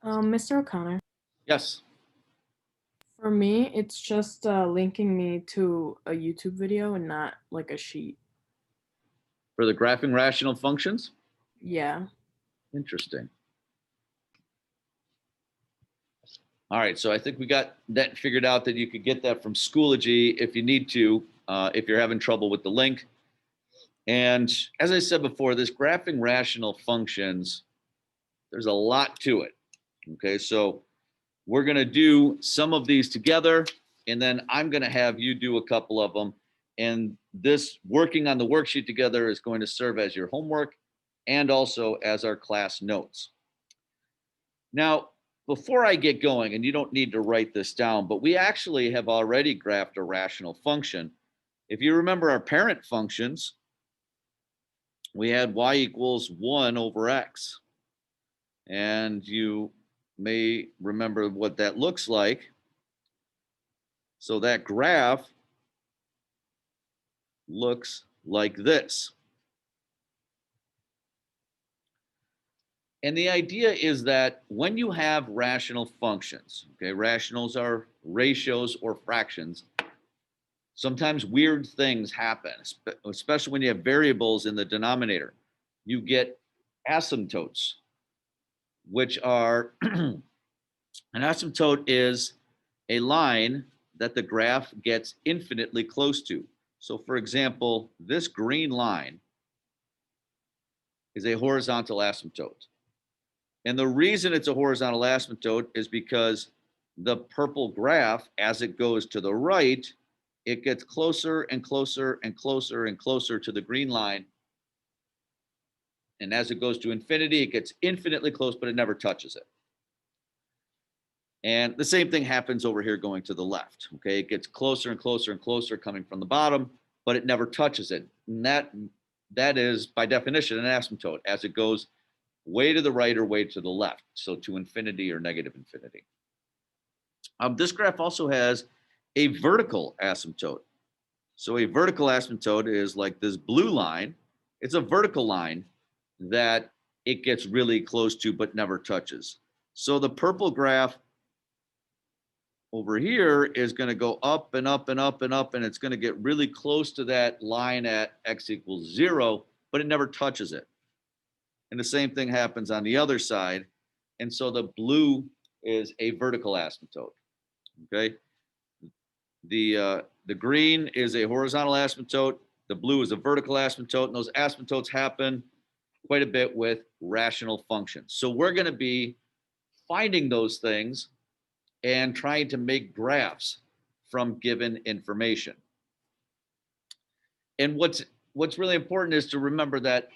Mr. O'Connor, Yes. for me, it's just linking me to a YouTube video and not like a sheet. For the graphing rational functions? Yeah. Interesting. All right, so I think we got that figured out that you could get that from Schoology if you need to, if you're having trouble with the link. And as I said before, this graphing rational functions, there's a lot to it. Okay, so we're going to do some of these together, and then I'm going to have you do a couple of them. And this working on the worksheet together is going to serve as your homework and also as our class notes. Now, before I get going, and you don't need to write this down, but we actually have already graphed a rational function. If you remember our parent functions, we had y equals 1 over x. And you may remember what that looks like. So that graph looks like this. And the idea is that when you have rational functions, okay, rationals are ratios or fractions, sometimes weird things happen, especially when you have variables in the denominator. You get asymptotes, which are an asymptote is a line that the graph gets infinitely close to. So for example, this green line is a horizontal asymptote. And the reason it's a horizontal asymptote is because the purple graph, as it goes to the right, it gets closer and closer and closer and closer to the green line. And as it goes to infinity, it gets infinitely close, but it never touches it. And the same thing happens over here going to the left. Okay, it gets closer and closer and closer coming from the bottom, but it never touches it. And that is, by definition, an asymptote as it goes way to the right or way to the left, so to infinity or negative infinity. This graph also has a vertical asymptote. So a vertical asymptote is like this blue line. It's a vertical line that it gets really close to but never touches. So the purple graph over here is going to go up and up and up and up, and it's going to get really close to that line at x equals 0, but it never touches it. And the same thing happens on the other side. And so the blue is a vertical asymptote. Okay. The green is a horizontal asymptote. The blue is a vertical asymptote. And those asymptotes happen quite a bit with rational functions. So we're going to be finding those things and trying to make graphs from given information. And what's really important is to remember that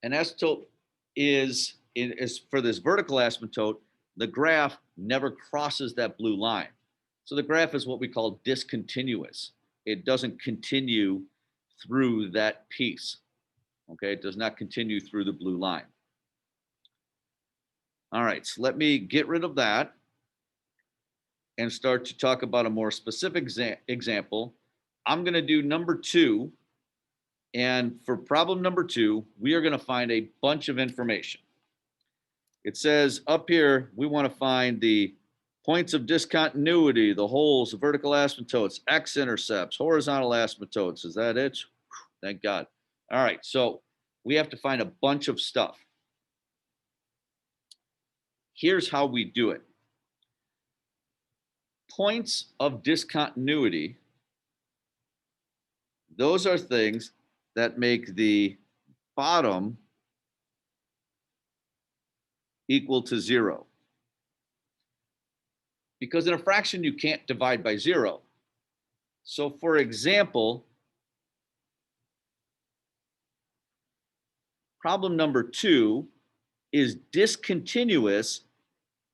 an asymptote is for this vertical asymptote, the graph never crosses that blue line. So the graph is what we call discontinuous. It doesn't continue through that piece. Okay, it does not continue through the blue line. All right, so let me get rid of that and start to talk about a more specific example. I'm going to do number 2. And for problem number 2, we are going to find a bunch of information. It says up here, we want to find the points of discontinuity, the holes, the vertical asymptotes, x-intercepts, horizontal asymptotes. Is that it? Thank God. All right, so we have to find a bunch of stuff. Here's how we do it. Points of discontinuity, those are things that make the bottom equal to 0. Because in a fraction, you can't divide by 0. So for example, problem number 2 is discontinuous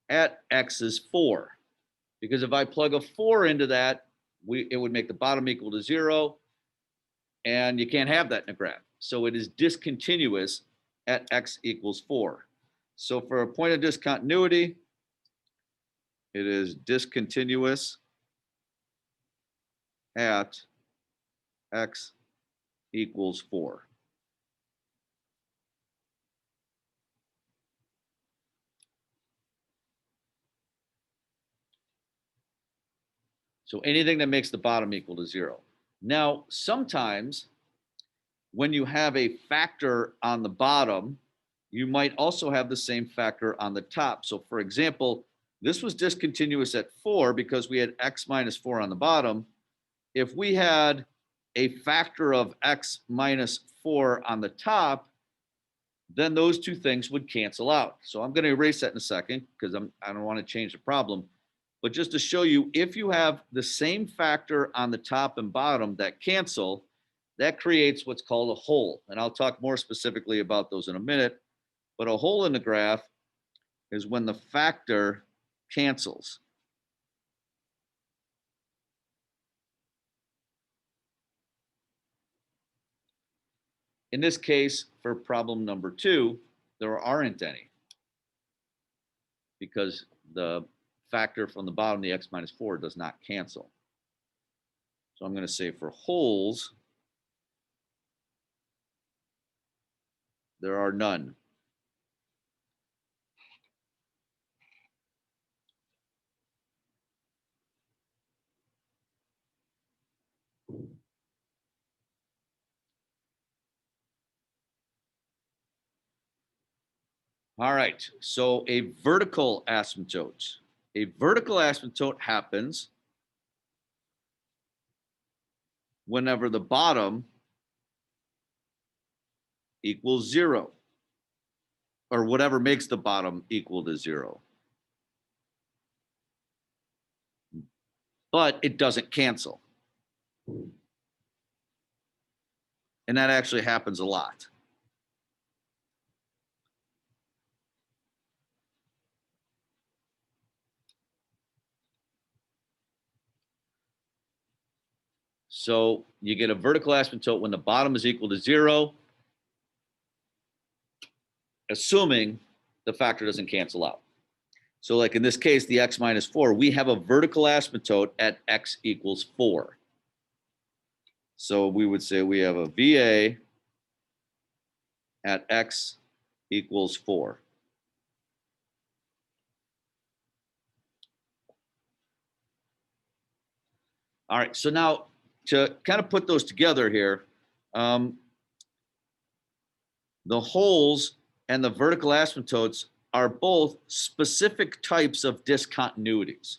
at x is 4. Because if I plug a 4 into that, it would make the bottom equal to 0. And you can't have that in a graph. So it is discontinuous at x equals 4. So for a point of discontinuity, it is discontinuous at x equals 4. So anything that makes the bottom equal to 0. Now, sometimes when you have a factor on the bottom, you might also have the same factor on the top. So for example, this was discontinuous at 4 because we had x minus 4 on the bottom. If we had a factor of x minus 4 on the top, then those two things would cancel out. So I'm going to erase that in a second because I don't want to change the problem. But just to show you, if you have the same factor on the top and bottom that cancel, that creates what's called a hole. And I'll talk more specifically about those in a minute. But a hole in the graph is when the factor cancels. In this case, for problem number 2, there aren't any because the factor from the bottom, the x minus 4, does not cancel. So I'm going to say for holes, there are none. All right, so a vertical asymptote. A vertical asymptote happens whenever the bottom equals 0, or whatever makes the bottom equal to 0. But it doesn't cancel. And that actually happens a lot. So you get a vertical asymptote when the bottom is equal to 0, assuming the factor doesn't cancel out. So like in this case, the x minus 4, we have a vertical asymptote at x equals 4. So we would say we have a VA at x equals 4. All right, so now to kind of put those together here, the holes and the vertical asymptotes are both specific types of discontinuities.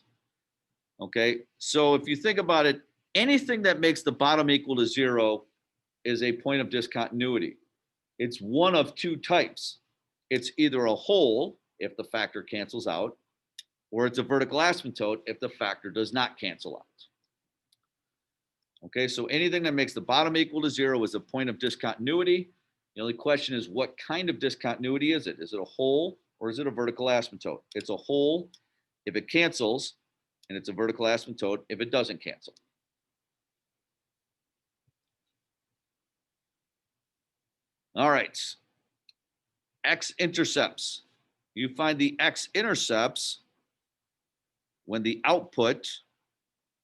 Okay, so if you think about it, anything that makes the bottom equal to 0 is a point of discontinuity. It's one of two types. It's either a hole if the factor cancels out, or it's a vertical asymptote if the factor does not cancel out. Okay, so anything that makes the bottom equal to 0 is a point of discontinuity. The only question is, what kind of discontinuity is it? Is it a hole or is it a vertical asymptote? It's a hole if it cancels, and it's a vertical asymptote if it doesn't cancel. All right, x-intercepts. You find the x-intercepts when the output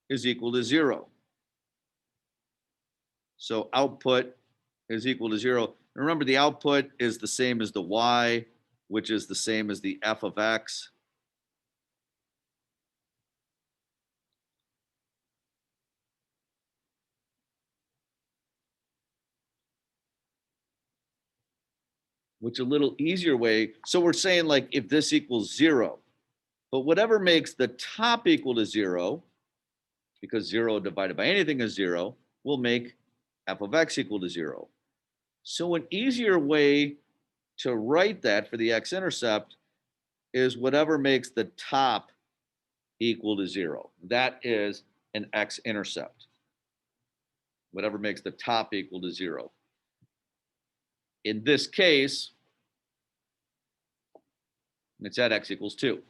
is equal to 0. So output is equal to 0. Remember, the output is the same as the y, which is the same as the f of x. Which a little easier way. So we're saying like if this equals 0, but whatever makes the top equal to 0, because 0 divided by anything is 0, will make f of x equal to 0. So an easier way to write that for the x-intercept is whatever makes the top equal to 0. That is an x-intercept. Whatever makes the top equal to 0. In this case, it's at x equals 2.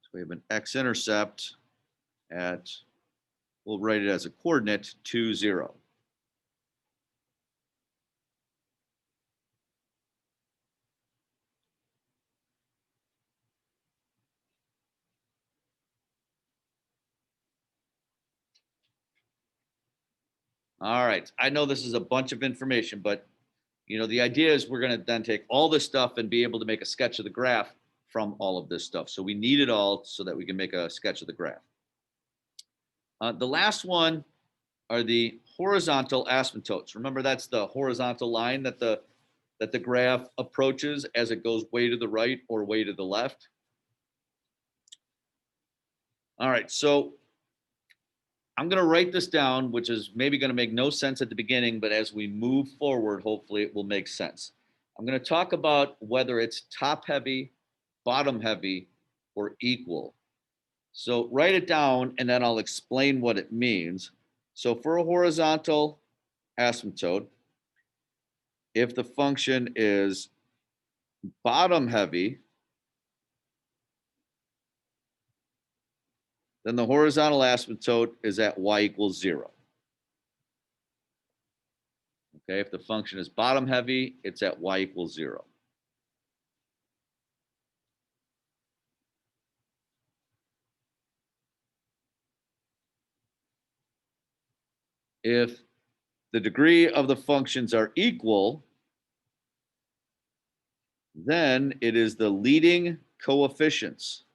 So we have an x-intercept at, we'll write it as a coordinate, 2, 0. All right, I know this is a bunch of information, but the idea is we're going to then take all this stuff and be able to make a sketch of the graph from all of this stuff. So we need it all so that we can make a sketch of the graph. The last one are the horizontal asymptotes. Remember, that's the horizontal line that the graph approaches as it goes way to the right or way to the left. All right, so I'm going to write this down, which is maybe going to make no sense at the beginning, but as we move forward, hopefully it will make sense. I'm going to talk about whether it's top heavy, bottom heavy, or equal. So write it down and then I'll explain what it means. So for a horizontal asymptote, if the function is bottom heavy, then the horizontal asymptote is at y equals 0. Okay, if the function is bottom heavy, it's at y equals 0. If the degree of the functions are equal, then it is the leading coefficients.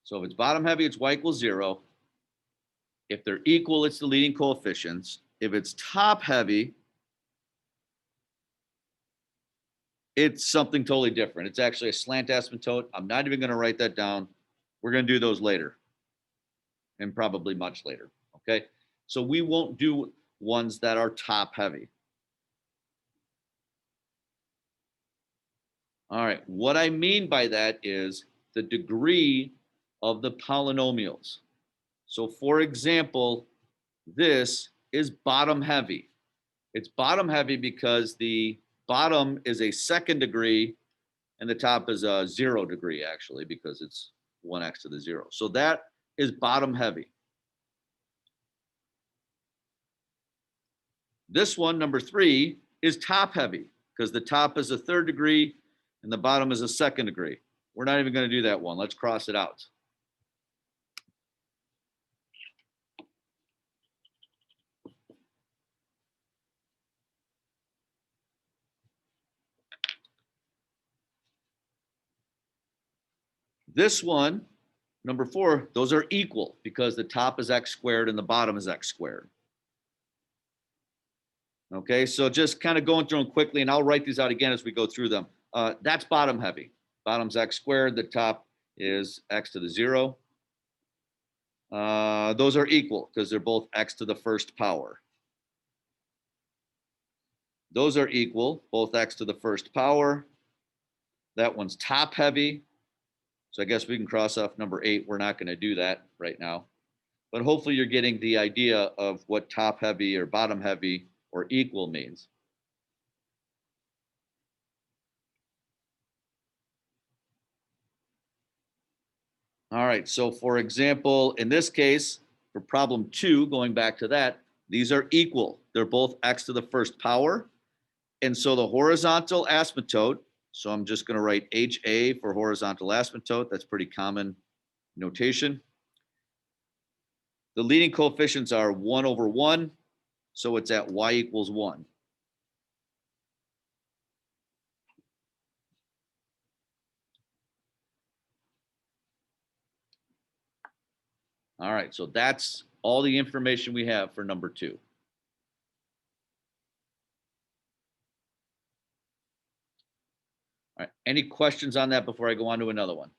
So if it's bottom heavy, it's y equals 0. If they're equal, it's the leading coefficients. If it's top heavy, it's something totally different. It's actually a slant asymptote. I'm not even going to write that down. We're going to do those later and probably much later. Okay. So we won't do ones that are top heavy. All right. What I mean by that is the degree of the polynomials. So for example, this is bottom heavy. It's bottom heavy because the bottom is a second degree and the top is a 0 degree actually, because it's 1x to the 0. So that is bottom heavy. This one, number 3, is top heavy because the top is a third degree and the bottom is a second degree. We're not even going to do that one. Let's cross it out. This one, number 4, those are equal because the top is x squared and the bottom is x squared. Okay, so just kind of going through them quickly, and I'll write these out again as we go through them. That's bottom heavy. Bottom's x squared, the top is x to the 0. Those are equal because they're both x to the first power. Those are equal, both x to the first power. That one's top heavy. So I guess we can cross off number 8. We're not going to do that right now. But hopefully you're getting the idea of what top heavy or bottom heavy or equal means. All right, so for example, in this case, for problem 2, going back to that, these are equal. They're both x to the first power. And so the horizontal asymptote, so I'm just going to write HA for horizontal asymptote. That's pretty common notation. The leading coefficients are 1 over 1, so it's at y equals 1. All right, so that's all the information we have for number 2. All right, any questions on that before I go on to another one?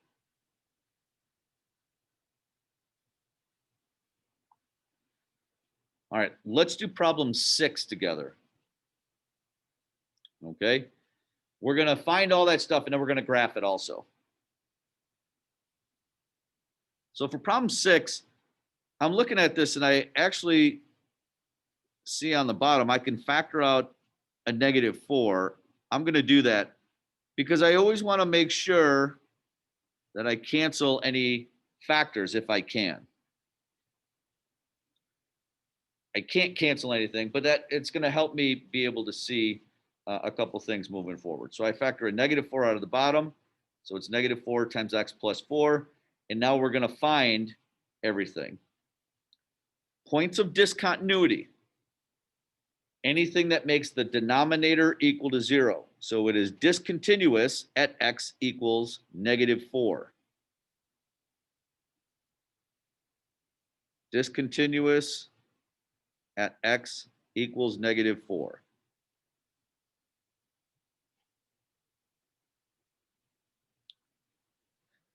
All right, let's do problem 6 together. Okay, we're going to find all that stuff and then we're going to graph it also. So for problem 6, I'm looking at this and I actually see on the bottom, I can factor out a -4. I'm going to do that because I always want to make sure that I cancel any factors if I can. I can't cancel anything, but that it's going to help me be able to see a couple things moving forward. So I factor a -4 out of the bottom. So it's -4 times x plus 4. And now we're going to find everything. Points of discontinuity. Anything that makes the denominator equal to 0. So it is discontinuous at x equals -4. Discontinuous at x equals -4.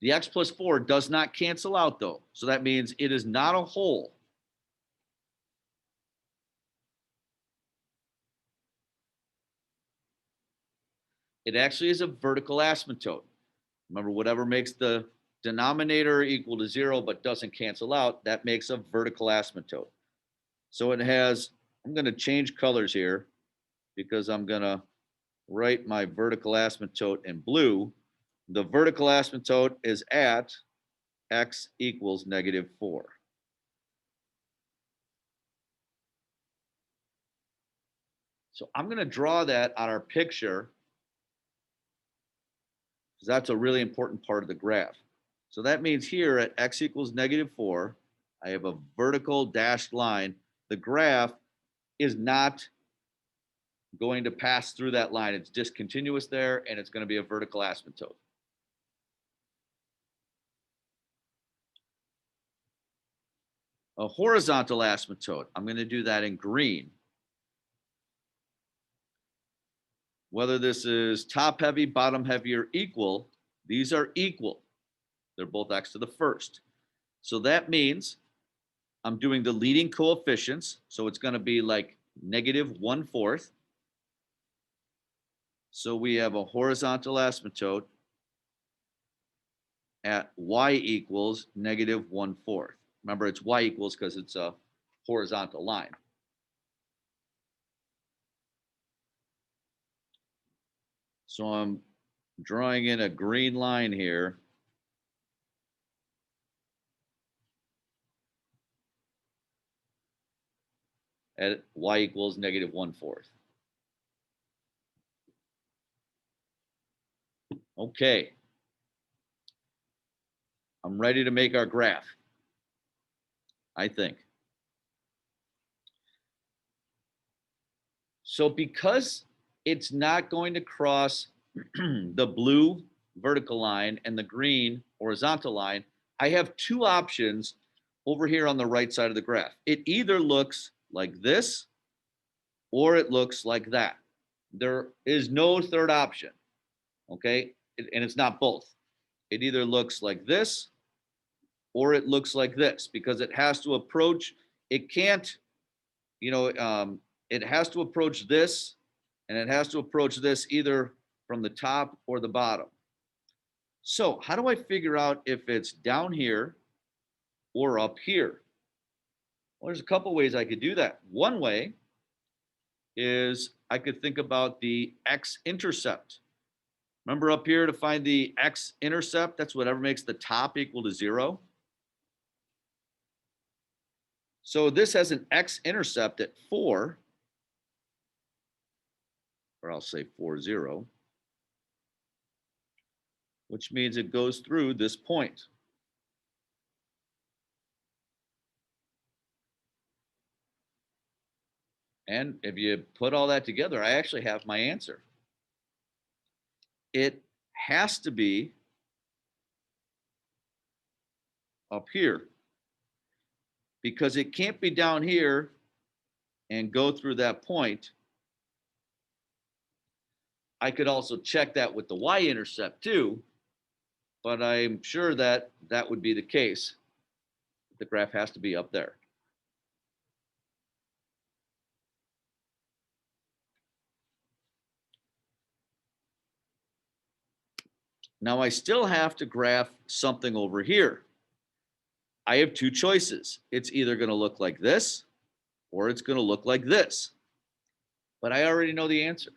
The x plus 4 does not cancel out, though. So that means it is not a whole. It actually is a vertical asymptote. Remember, whatever makes the denominator equal to 0 but doesn't cancel out, that makes a vertical asymptote. So it has, I'm going to change colors here because I'm going to write my vertical asymptote in blue. The vertical asymptote is at x equals -4. So I'm going to draw that on our picture because that's a really important part of the graph. So that means here at x equals -4, I have a vertical dashed line. The graph is not going to pass through that line. It's discontinuous there, and it's going to be a vertical asymptote. A horizontal asymptote, I'm going to do that in green. Whether this is top heavy, bottom heavy, or equal, these are equal. They're both x to the first. So that means I'm doing the leading coefficients. So it's going to be like -1/4. So we have a horizontal asymptote at y equals -1/4. Remember, it's y equals because it's a horizontal line. So I'm drawing in a green line here. At y equals -1/4. Okay. I'm ready to make our graph, I think. So because it's not going to cross the blue vertical line and the green horizontal line, I have two options over here on the right side of the graph. It either looks like this or it looks like that. There is no third option, okay? And it's not both. It either looks like this or it looks like this because it has to approach, it can't, it has to approach this and it has to approach this either from the top or the bottom. So how do I figure out if it's down here or up here? Well, there's a couple ways I could do that. One way is I could think about the x-intercept. Remember up here to find the x-intercept, that's whatever makes the top equal to 0. So this has an x-intercept at 4, or I'll say 4, 0, which means it goes through this point. And if you put all that together, I actually have my answer. It has to be up here because it can't be down here and go through that point. I could also check that with the y-intercept too, but I'm sure that that would be the case. The graph has to be up there. Now I still have to graph something over here. I have two choices. It's either going to look like this or it's going to look like this. But I already know the answer.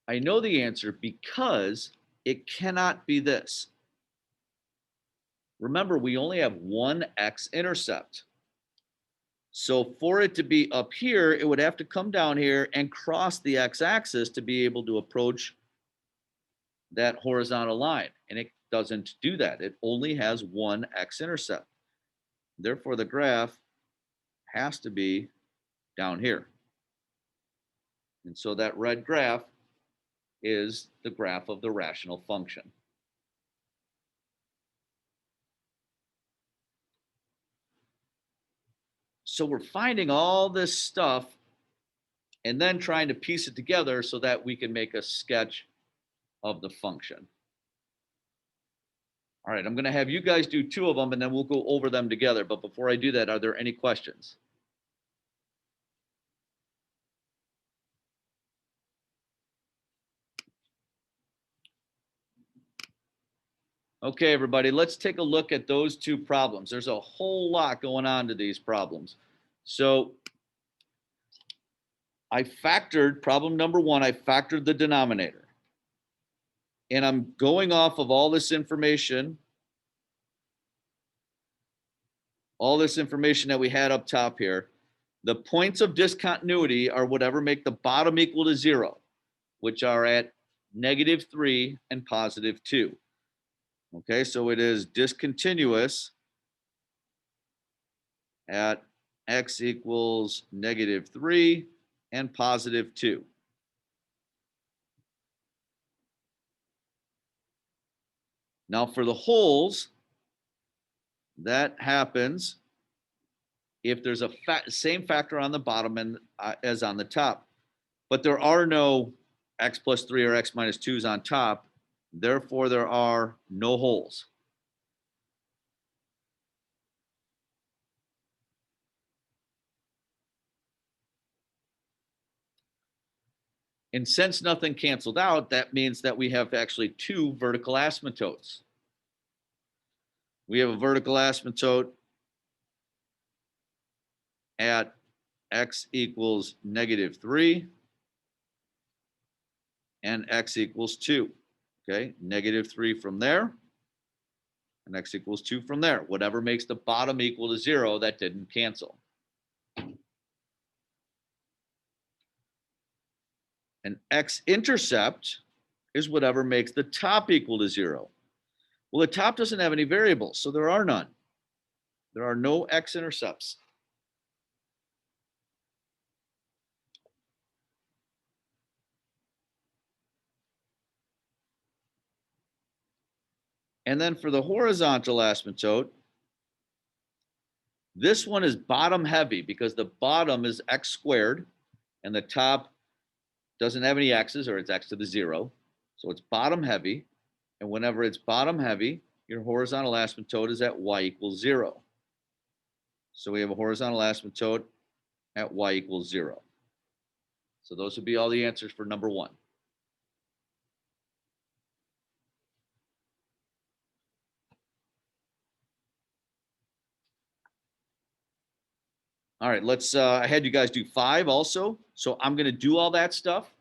I know the answer because it cannot be this. Remember, we only have one x-intercept. So for it to be up here, it would have to come down here and cross the x-axis to be able to approach that horizontal line. And it doesn't do that. It only has one x-intercept. Therefore, the graph has to be down here. And so that red graph is the graph of the rational function. So we're finding all this stuff and then trying to piece it together so that we can make a sketch of the function. All right, I'm going to have you guys do two of them and then we'll go over them together. But before I do that, are there any questions? Okay, everybody, let's take a look at those two problems. There's a whole lot going on to these problems. So I factored problem number one, I factored the denominator. And I'm going off of all this information that we had up top here. The points of discontinuity are whatever make the bottom equal to 0, which are at -3 and +2. Okay, so it is discontinuous at x equals -3 and +2. Now for the holes, that happens if there's a same factor on the bottom and as on the top, but there are no x plus 3 or x minus 2's on top. Therefore, there are no holes. And since nothing canceled out, that means that we have actually two vertical asymptotes. We have a vertical asymptote at x equals -3 and x equals 2. Okay, -3 from there and x equals 2 from there. Whatever makes the bottom equal to 0, that didn't cancel. An x-intercept is whatever makes the top equal to 0. Well, the top doesn't have any variables, so there are none. There are no x-intercepts. And then for the horizontal asymptote, this one is bottom heavy because the bottom is x squared and the top doesn't have any x's, or it's x to the 0. So it's bottom heavy. And whenever it's bottom heavy, your horizontal asymptote is at y equals 0. So we have a horizontal asymptote at y equals 0. So those would be all the answers for number one. All right, let's, I had you guys do 5 also. So I'm going to do all that stuff.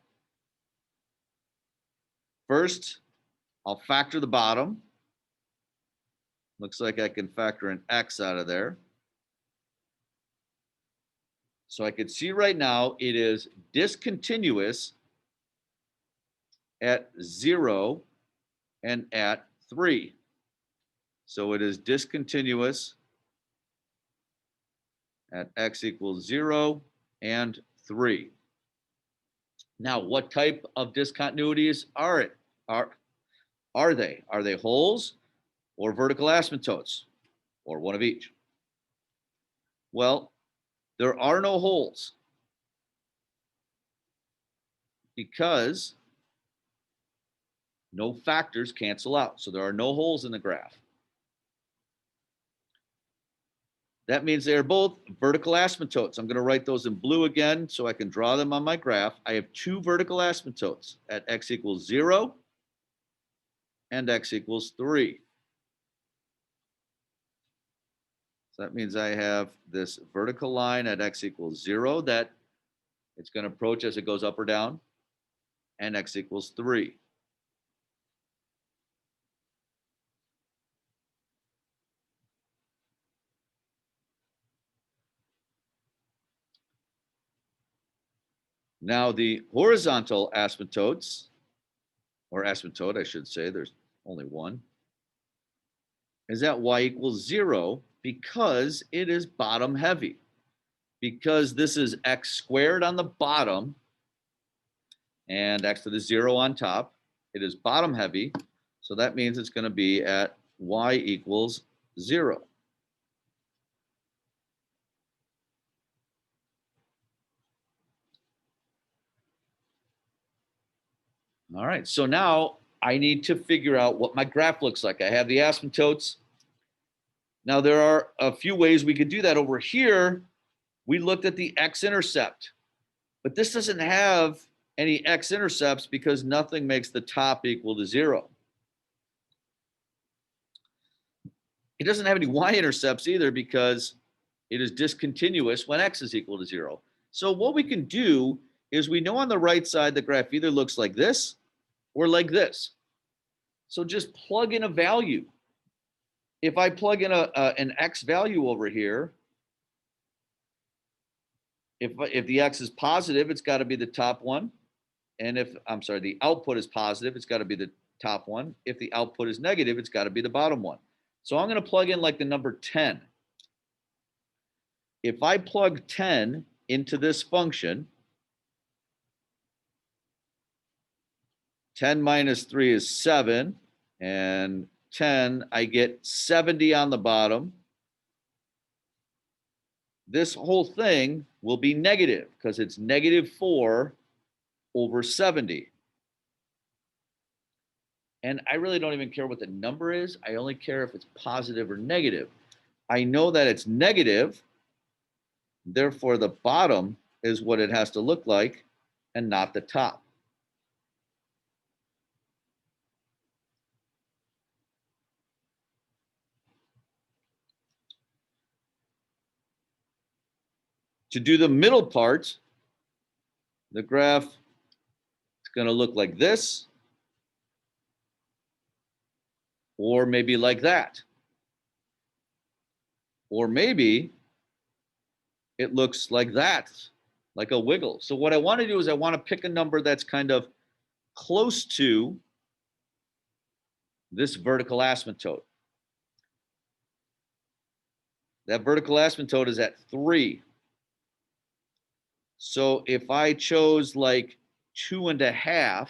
First, I'll factor the bottom. Looks like I can factor an x out of there. So I can see right now it is discontinuous at 0 and at 3. So it is discontinuous at x equals 0 and 3. Now, what type of discontinuities are they? Are they holes or vertical asymptotes, or one of each? Well, there are no holes because no factors cancel out. So there are no holes in the graph. That means they are both vertical asymptotes. I'm going to write those in blue again so I can draw them on my graph. I have two vertical asymptotes at x equals 0 and x equals 3. So that means I have this vertical line at x equals 0 that it's going to approach as it goes up or down, and x equals 3. Now the horizontal asymptotes, or asymptote, I should say, there's only one, is at y equals 0 because it is bottom heavy. Because this is x squared on the bottom and x to the 0 on top, it is bottom heavy. So that means it's going to be at y equals 0. All right, so now I need to figure out what my graph looks like. I have the asymptotes. Now there are a few ways we could do that. Over here, we looked at the x-intercept, but this doesn't have any x-intercepts because nothing makes the top equal to 0. It doesn't have any y-intercepts either because it is discontinuous when x is equal to 0. So what we can do is we know on the right side the graph either looks like this or like this. So just plug in a value. If I plug in an x value over here, if the x is positive, it's got to be the top one. And if, I'm sorry, the output is positive, it's got to be the top one. If the output is negative, it's got to be the bottom one. So I'm going to plug in like the number 10. If I plug 10 into this function, 10 minus 3 is 7, and 10, I get 70 on the bottom. This whole thing will be negative because it's negative 4 over 70. And I really don't even care what the number is. I only care if it's positive or negative. I know that it's negative. Therefore, the bottom is what it has to look like and not the top. To do the middle part, the graph is going to look like this, or maybe like that. Or maybe it looks like that, like a wiggle. So what I want to do is I want to pick a number that's kind of close to this vertical asymptote. That vertical asymptote is at 3. So if I chose like 2.5,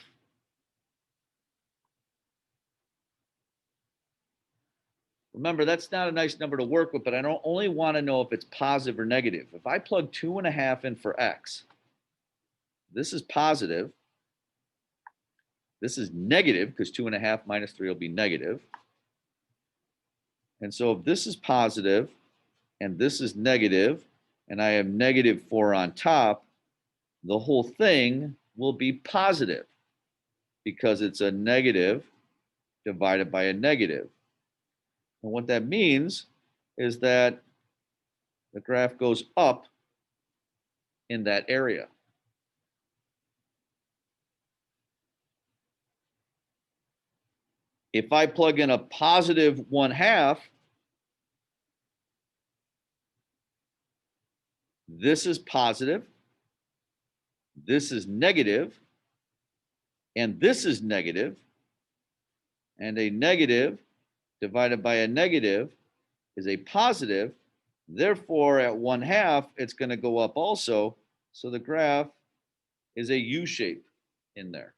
remember that's not a nice number to work with, but I don't only want to know if it's positive or negative. If I plug 2.5 in for x, this is positive. This is negative because 2.5 minus 3 will be negative. And so if this is positive and this is negative, and I have negative 4 on top, the whole thing will be positive because it's a negative divided by a negative. And what that means is that the graph goes up in that area. If I plug in a positive 1/2, this is positive, this is negative, and this is negative, and a negative divided by a negative is a positive. Therefore, at 1/2, it's going to go up also. So the graph is a U shape in there.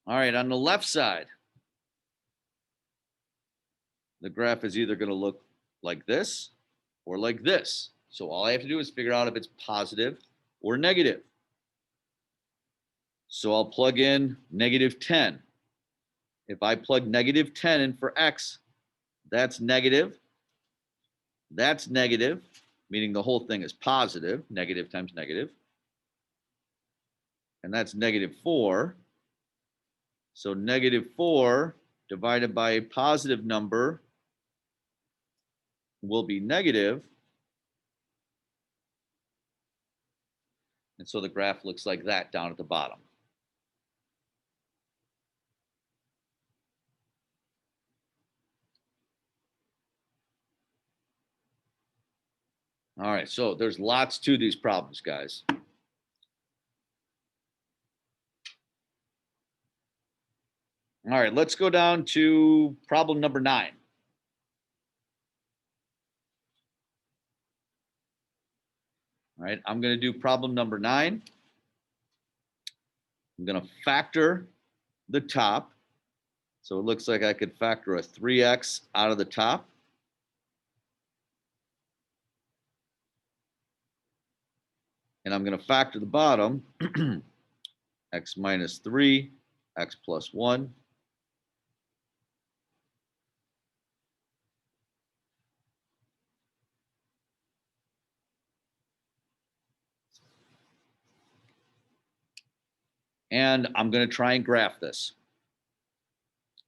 All right, on the left side, the graph is either going to look like this or like this. So all I have to do is figure out if it's positive or negative. So I'll plug in negative 10. If I plug negative 10 in for x, that's negative. That's negative, meaning the whole thing is positive, negative times negative. And that's negative 4. So negative 4 divided by a positive number will be negative. And so the graph looks like that down at the bottom. All right, so there's lots to these problems, guys. All right, let's go down to problem number 9. All right, I'm going to do problem number 9. I'm going to factor the top. So it looks like I could factor a 3x out of the top. And I'm going to factor the bottom, x minus 3, x plus 1. And I'm going to try and graph this.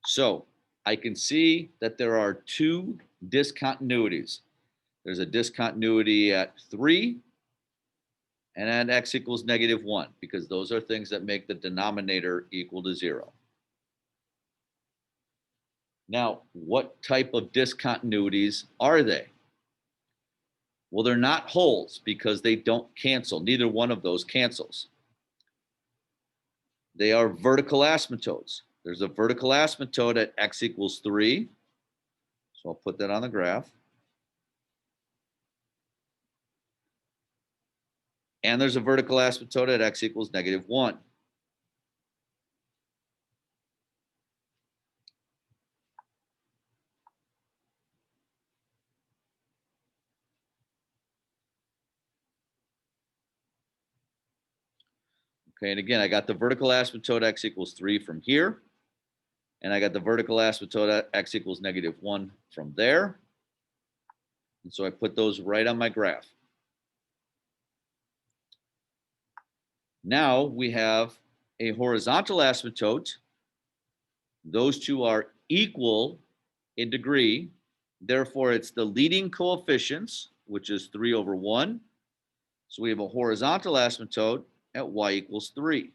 So I can see that there are 2 discontinuities. There's a discontinuity at 3 and at x equals -1, because those are things that make the denominator equal to 0. Now, what type of discontinuities are they? Well, they're not wholes because they don't cancel. Neither one of those cancels. They are vertical asymptotes. There's a vertical asymptote at x equals 3. So I'll put that on the graph. And there's a vertical asymptote at x equals -1. Okay, and again, I got the vertical asymptote x equals 3 from here. And I got the vertical asymptote at x equals -1 from there. And so I put those right on my graph. Now we have a horizontal asymptote. Those two are equal in degree. Therefore, it's the leading coefficients, which is 3 over 1. So we have a horizontal asymptote at y equals 3.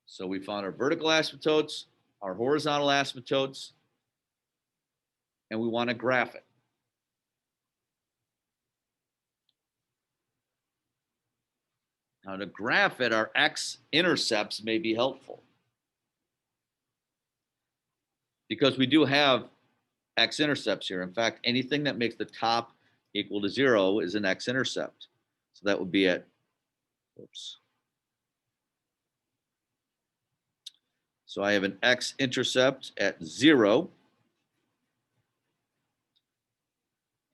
So we found our vertical asymptotes, our horizontal asymptotes, and we want to graph it. Now to graph it, our x-intercepts may be helpful, because we do have x-intercepts here. In fact, anything that makes the top equal to 0 is an x-intercept. So that would be at, oops. So I have an x-intercept at 0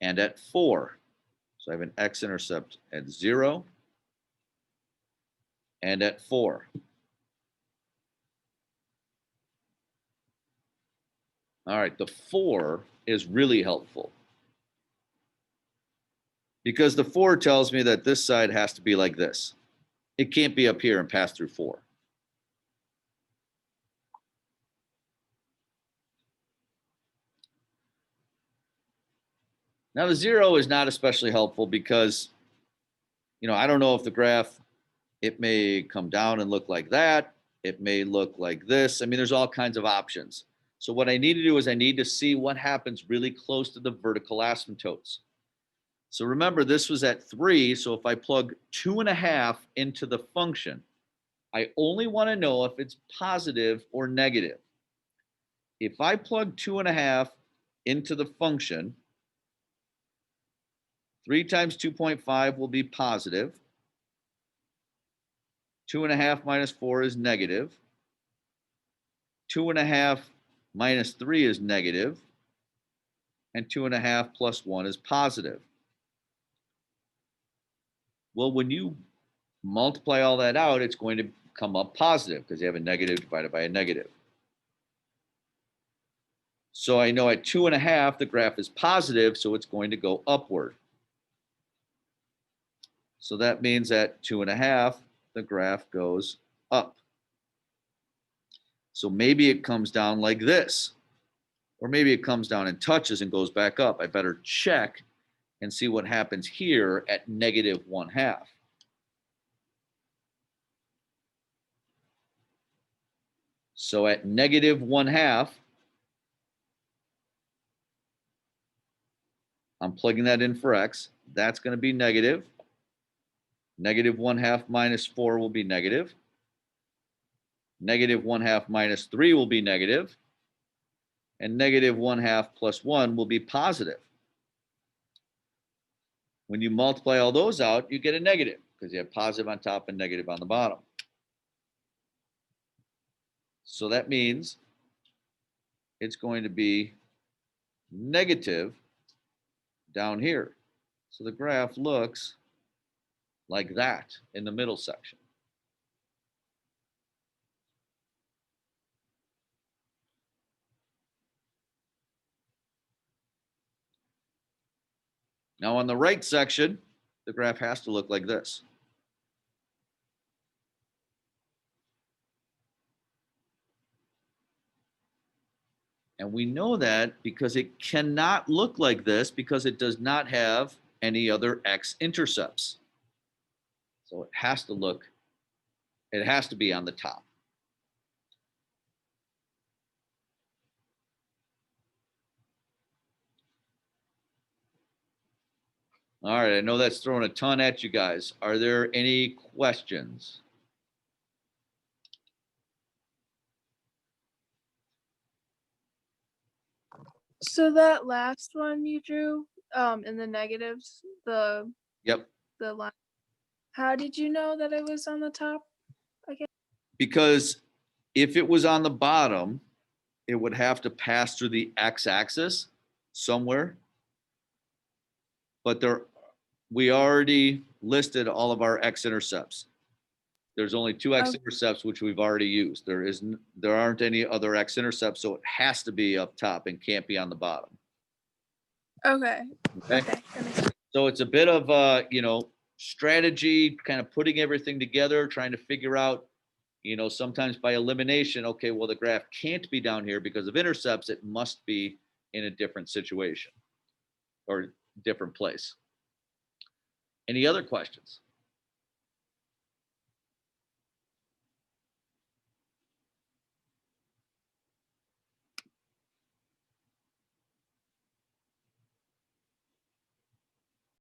and at 4. So I have an x-intercept at 0 and at 4. All right, the 4 is really helpful, because the 4 tells me that this side has to be like this. It can't be up here and pass through 4. Now the 0 is not especially helpful because, I don't know if the graph, it may come down and look like that. It may look like this. I mean, there's all kinds of options. So what I need to do is I need to see what happens really close to the vertical asymptotes. So remember, this was at 3. So if I plug 2.5 into the function, I only want to know if it's positive or negative. If I plug 2.5 into the function, 3 times 2.5 will be positive. 2.5 minus 4 is negative. 2.5 minus 3 is negative. And 2.5 plus 1 is positive. Well, when you multiply all that out, it's going to come up positive because you have a negative divided by a negative. So I know at 2.5, the graph is positive, so it's going to go upward. So that means at 2.5, the graph goes up. So maybe it comes down like this, or maybe it comes down and touches and goes back up. I better check and see what happens here at -1/2. So at -1/2, I'm plugging that in for x. That's going to be negative. Negative 1/2 minus 4 will be negative. Negative 1/2 minus 3 will be negative. And negative 1/2 plus 1 will be positive. When you multiply all those out, you get a negative because you have positive on top and negative on the bottom. So that means it's going to be negative down here. So the graph looks like that in the middle section. Now on the right section, the graph has to look like this. And we know that because it cannot look like this because it does not have any other x-intercepts. So it has to be on the top. All right, I know that's throwing a ton at you guys. Are there any questions? So that last one you drew, in the negatives, Yep. the line. How did you know that it was on the top? Because if it was on the bottom, it would have to pass through the x-axis somewhere. But we already listed all of our x-intercepts. There's only two x-intercepts which we've already used. There aren't any other x-intercepts, so it has to be up top and can't be on the bottom. Okay. Okay. Okay. That makes sense. So it's a bit of strategy, kind of putting everything together, trying to figure out, sometimes by elimination, okay, well, the graph can't be down here because of intercepts. It must be in a different situation or different place. Any other questions?